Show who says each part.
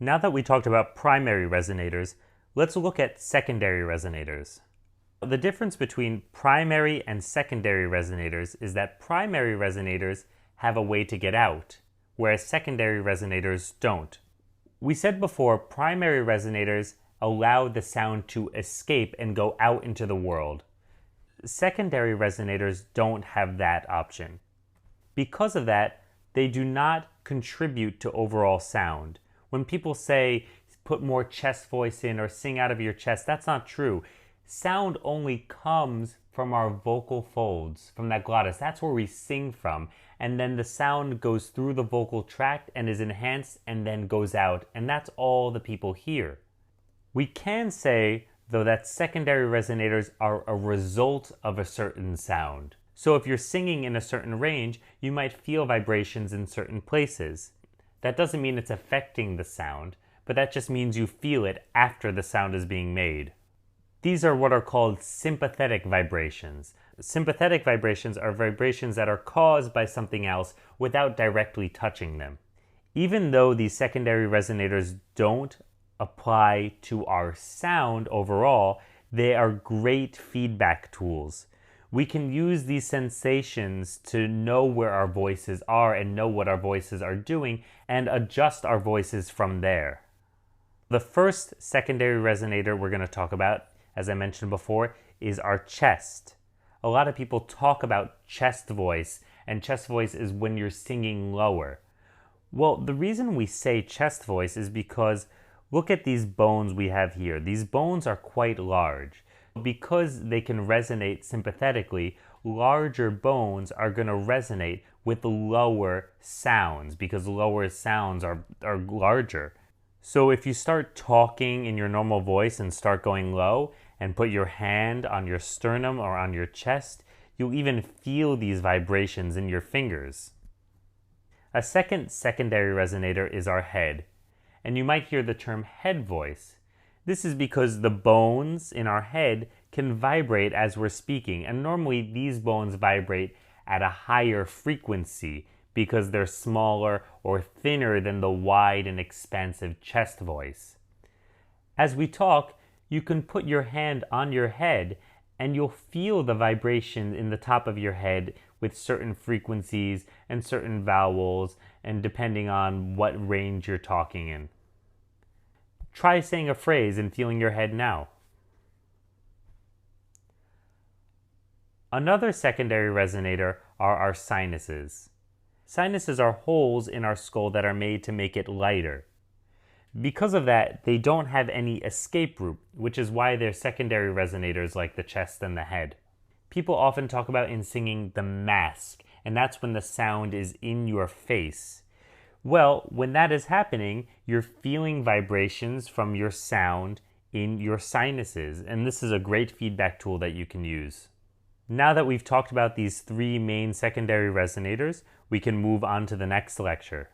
Speaker 1: Now that we talked about primary resonators, let's look at secondary resonators. The difference between primary and secondary resonators is that primary resonators have a way to get out, whereas secondary resonators don't. We said before, primary resonators allow the sound to escape and go out into the world. Secondary resonators don't have that option. Because of that, they do not contribute to overall sound. When people say, put more chest voice in or sing out of your chest, that's not true. Sound only comes from our vocal folds, from that glottis. That's where we sing from. And then the sound goes through the vocal tract and is enhanced and then goes out. And that's all the people hear. We can say, though, that secondary resonators are a result of a certain sound. So if you're singing in a certain range, you might feel vibrations in certain places. That doesn't mean it's affecting the sound, but that just means you feel it after the sound is being made. These are what are called sympathetic vibrations. Sympathetic vibrations are vibrations that are caused by something else without directly touching them. Even though these secondary resonators don't apply to our sound overall, they are great feedback tools. We can use these sensations to know where our voices are and know what our voices are doing and adjust our voices from there. The first secondary resonator we're going to talk about, as I mentioned before, is our chest. A lot of people talk about chest voice, and chest voice is when you're singing lower. Well, the reason we say chest voice is because look at these bones we have here. These bones are quite large. Because they can resonate sympathetically, larger bones are going to resonate with lower sounds because lower sounds are larger. So if you start talking in your normal voice and start going low and put your hand on your sternum or on your chest, you'll even feel these vibrations in your fingers. A second secondary resonator is our head, and you might hear the term head voice. This is because the bones in our head can vibrate as we're speaking, and normally these bones vibrate at a higher frequency because they're smaller or thinner than the wide and expansive chest voice. As we talk, you can put your hand on your head and you'll feel the vibration in the top of your head with certain frequencies and certain vowels, and depending on what range you're talking in. Try saying a phrase and feeling your head now. Another secondary resonator are our sinuses. Sinuses are holes in our skull that are made to make it lighter. Because of that, they don't have any escape route, which is why they're secondary resonators like the chest and the head. People often talk about in singing the mask, and that's when the sound is in your face. Well, when that is happening, you're feeling vibrations from your sound in your sinuses, and this is a great feedback tool that you can use. Now that we've talked about these three main secondary resonators, we can move on to the next lecture.